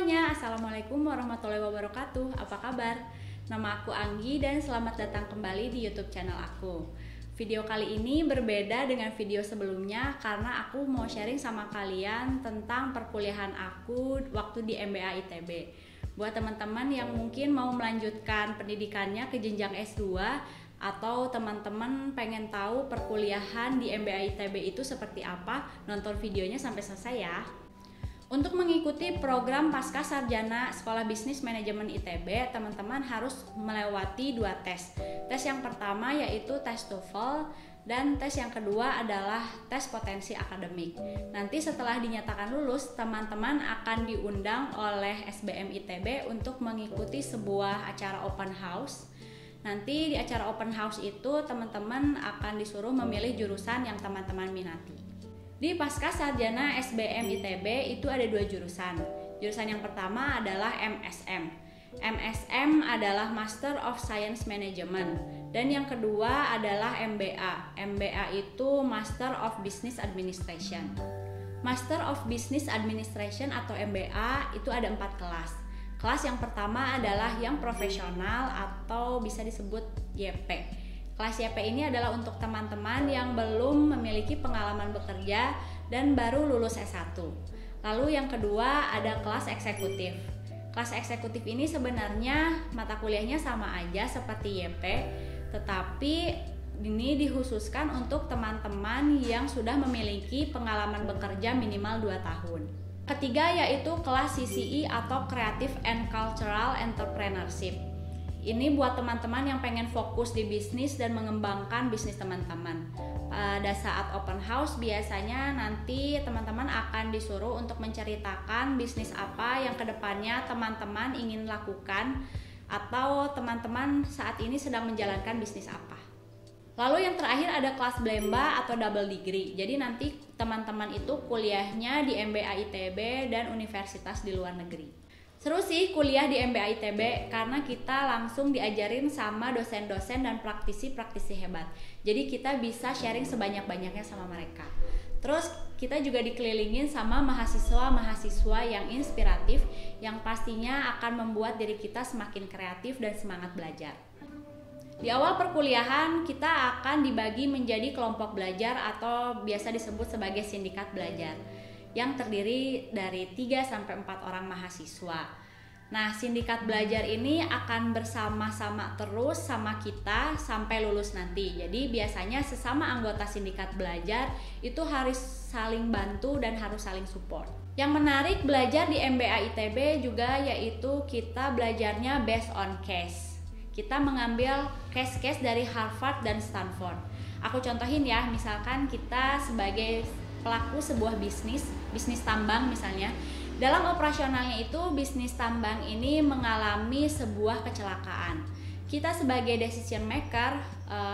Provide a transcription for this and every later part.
semuanya, Assalamualaikum warahmatullahi wabarakatuh. Apa kabar? Nama aku Anggi dan selamat datang kembali di YouTube channel aku. Video kali ini berbeda dengan video sebelumnya karena aku mau sharing sama kalian tentang perkuliahan aku waktu di MBA ITB. Buat teman-teman yang mungkin mau melanjutkan pendidikannya ke jenjang S2 atau teman-teman pengen tahu perkuliahan di MBA ITB itu seperti apa, nonton videonya sampai selesai ya. Untuk mengikuti program Pasca Sarjana Sekolah Bisnis Manajemen ITB, teman-teman harus melewati 2 tes. Tes yang pertama yaitu tes TOEFL dan tes yang kedua adalah tes potensi akademik. Nanti setelah dinyatakan lulus, teman-teman akan diundang oleh SBM ITB untuk mengikuti sebuah acara open house. Nanti di acara open house itu teman-teman akan disuruh memilih jurusan yang teman-teman minati. Di Pasca Sarjana SBM ITB itu ada 2 jurusan. Jurusan yang pertama adalah MSM. MSM adalah Master of Science Management. Dan yang kedua adalah MBA. MBA itu Master of Business Administration. Master of Business Administration atau MBA itu ada 4 kelas. Kelas yang pertama adalah yang profesional atau bisa disebut YP. Kelas YP ini adalah untuk teman-teman yang belum memiliki pengalaman bekerja dan baru lulus S1. Lalu yang kedua ada kelas eksekutif. Kelas eksekutif ini sebenarnya mata kuliahnya sama aja seperti YP, tetapi ini dikhususkan untuk teman-teman yang sudah memiliki pengalaman bekerja minimal 2 tahun. Ketiga yaitu kelas CCE atau Creative and Cultural Entrepreneurship. Ini buat teman-teman yang pengen fokus di bisnis dan mengembangkan bisnis teman-teman. Pada saat open house biasanya nanti teman-teman akan disuruh untuk menceritakan bisnis apa yang kedepannya teman-teman ingin lakukan atau teman-teman saat ini sedang menjalankan bisnis apa. Lalu yang terakhir ada kelas Blemba atau double degree. Jadi nanti teman-teman itu kuliahnya di MBA ITB dan universitas di luar negeri. Seru sih kuliah di MBA ITB karena kita langsung diajarin sama dosen-dosen dan praktisi-praktisi hebat. Jadi kita bisa sharing sebanyak-banyaknya sama mereka. Terus kita juga dikelilingin sama mahasiswa-mahasiswa yang inspiratif yang pastinya akan membuat diri kita semakin kreatif dan semangat belajar. Di awal perkuliahan kita akan dibagi menjadi kelompok belajar atau biasa disebut sebagai sindikat belajar yang terdiri dari 3-4 orang mahasiswa. Nah, sindikat belajar ini akan bersama-sama terus sama kita sampai lulus nanti. Jadi biasanya sesama anggota sindikat belajar itu harus saling bantu dan harus saling support. Yang menarik belajar di MBA ITB juga yaitu kita belajarnya based on case. Kita mengambil case-case dari Harvard dan Stanford. Aku contohin ya, misalkan kita sebagai pelaku sebuah bisnis tambang misalnya. Dalam operasionalnya itu bisnis tambang ini mengalami sebuah kecelakaan. Kita sebagai decision maker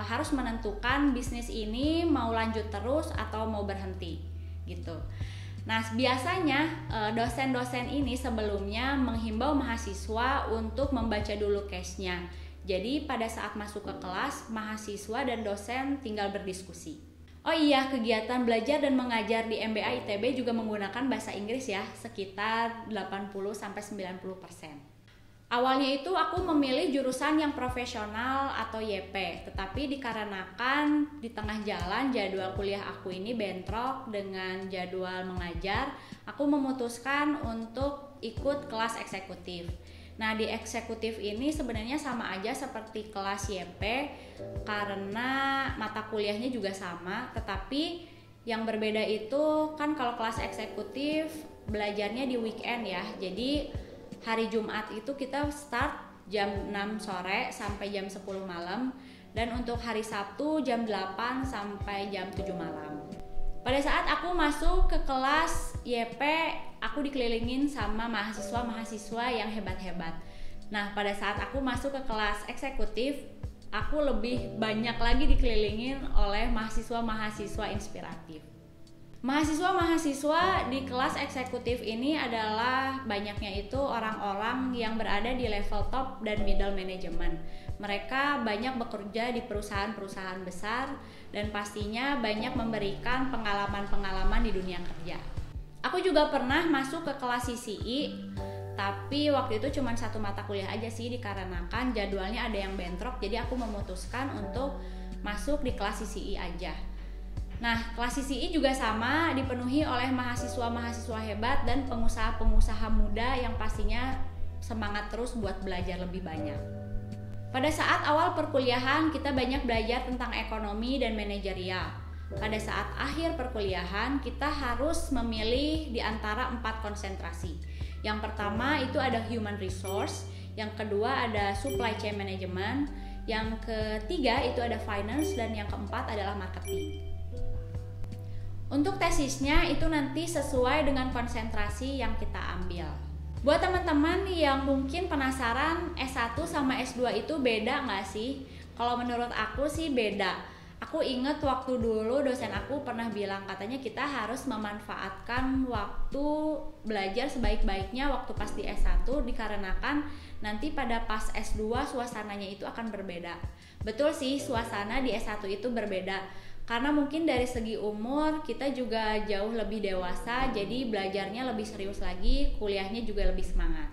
harus menentukan bisnis ini mau lanjut terus atau mau berhenti gitu. Nah, biasanya dosen-dosen ini sebelumnya menghimbau mahasiswa untuk membaca dulu case-nya. Jadi pada saat masuk ke kelas, mahasiswa dan dosen tinggal berdiskusi. Oh iya, kegiatan belajar dan mengajar di MBA ITB juga menggunakan bahasa Inggris ya, sekitar 80-90%. Awalnya itu aku memilih jurusan yang profesional atau YP, tetapi dikarenakan di tengah jalan jadwal kuliah aku ini bentrok dengan jadwal mengajar, aku memutuskan untuk ikut kelas eksekutif. Nah, di eksekutif ini sebenarnya sama aja seperti kelas YP karena mata kuliahnya juga sama, tetapi yang berbeda itu kan kalau kelas eksekutif belajarnya di weekend ya. Jadi hari Jumat itu kita start jam 6 sore sampai jam 10 malam dan untuk hari Sabtu jam 8 sampai jam 7 malam. Pada saat aku masuk ke kelas YP, aku dikelilingin sama mahasiswa-mahasiswa yang hebat-hebat. Nah, pada saat aku masuk ke kelas eksekutif, aku lebih banyak lagi dikelilingin oleh mahasiswa-mahasiswa inspiratif. Mahasiswa-mahasiswa di kelas eksekutif ini adalah banyaknya itu orang-orang yang berada di level top dan middle management. Mereka banyak bekerja di perusahaan-perusahaan besar dan pastinya banyak memberikan pengalaman-pengalaman di dunia kerja. Aku juga pernah masuk ke kelas CCE Tapi waktu itu cuma satu mata kuliah aja sih, dikarenakan jadwalnya ada yang bentrok, jadi aku memutuskan untuk masuk di kelas CCI aja. Nah, kelas CCI juga sama, dipenuhi oleh mahasiswa-mahasiswa hebat dan pengusaha-pengusaha muda yang pastinya semangat terus buat belajar lebih banyak. Pada saat awal perkuliahan, kita banyak belajar tentang ekonomi dan manajerial. Pada saat akhir perkuliahan, kita harus memilih di antara 4 konsentrasi. Yang pertama itu ada human resource, yang kedua ada supply chain management, yang ketiga itu ada finance, dan yang keempat adalah marketing. Untuk tesisnya itu nanti sesuai dengan konsentrasi yang kita ambil. Buat teman-teman yang mungkin penasaran S1 sama S2 itu beda nggak sih? Kalau menurut aku sih beda. Aku inget waktu dulu dosen aku pernah bilang katanya kita harus memanfaatkan waktu belajar sebaik-baiknya waktu pas di S1, dikarenakan nanti pada pas S2 suasananya itu akan berbeda. Betul sih, suasana di S1 itu berbeda. Karena mungkin dari segi umur kita juga jauh lebih dewasa, jadi belajarnya lebih serius lagi, kuliahnya juga lebih semangat.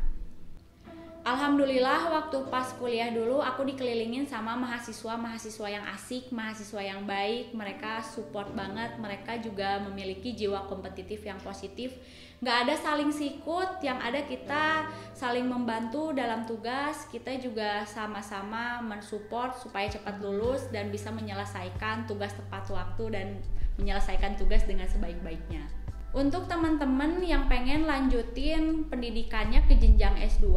Alhamdulillah waktu pas kuliah dulu aku dikelilingin sama mahasiswa-mahasiswa yang asik, mahasiswa yang baik, mereka support banget, mereka juga memiliki jiwa kompetitif yang positif. Gak ada saling sikut, yang ada kita saling membantu dalam tugas, kita juga sama-sama mensupport supaya cepat lulus dan bisa menyelesaikan tugas tepat waktu dan menyelesaikan tugas dengan sebaik-baiknya. Untuk teman-teman yang pengen lanjutin pendidikannya ke jenjang S2,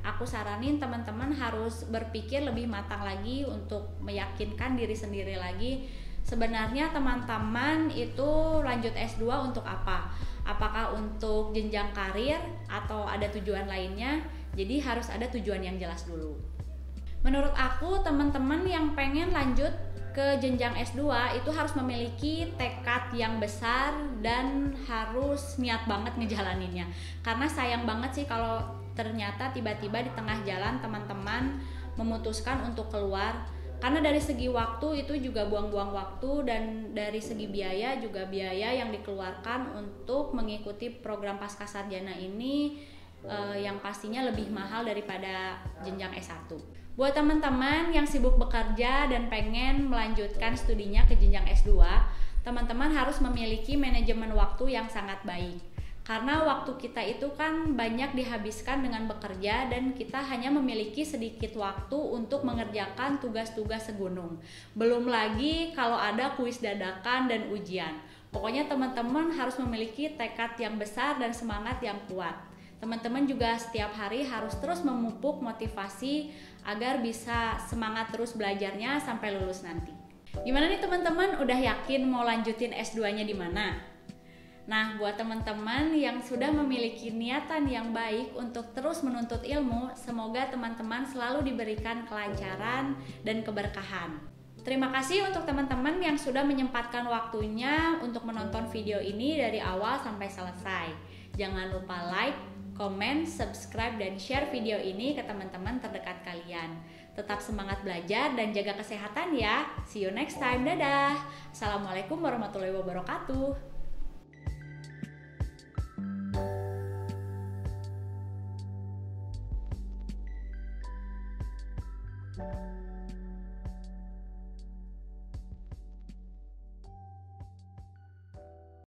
aku saranin teman-teman harus berpikir lebih matang lagi untuk meyakinkan diri sendiri lagi. Sebenarnya teman-teman itu lanjut S2 untuk apa? Apakah untuk jenjang karir atau ada tujuan lainnya? Jadi harus ada tujuan yang jelas dulu. Menurut aku teman-teman yang pengen lanjut ke jenjang S2 itu harus memiliki tekad yang besar dan harus niat banget ngejalaninnya. Karena sayang banget sih kalau ternyata tiba-tiba di tengah jalan teman-teman memutuskan untuk keluar. Karena dari segi waktu itu juga buang-buang waktu, dan dari segi biaya juga biaya yang dikeluarkan untuk mengikuti program Pascasarjana ini yang pastinya lebih mahal daripada jenjang S1. Buat teman-teman yang sibuk bekerja dan pengen melanjutkan studinya ke jenjang S2, teman-teman harus memiliki manajemen waktu yang sangat baik. Karena waktu kita itu kan banyak dihabiskan dengan bekerja dan kita hanya memiliki sedikit waktu untuk mengerjakan tugas-tugas segunung. Belum lagi kalau ada kuis dadakan dan ujian. Pokoknya teman-teman harus memiliki tekad yang besar dan semangat yang kuat. Teman-teman juga setiap hari harus terus memupuk motivasi agar bisa semangat terus belajarnya sampai lulus nanti. Gimana nih teman-teman, udah yakin mau lanjutin S2-nya di mana? Nah, buat teman-teman yang sudah memiliki niatan yang baik untuk terus menuntut ilmu, semoga teman-teman selalu diberikan kelancaran dan keberkahan. Terima kasih untuk teman-teman yang sudah menyempatkan waktunya untuk menonton video ini dari awal sampai selesai. Jangan lupa like, komen, subscribe, dan share video ini ke teman-teman terdekat kalian. Tetap semangat belajar dan jaga kesehatan ya. See you next time. Dadah. Assalamualaikum warahmatullahi wabarakatuh.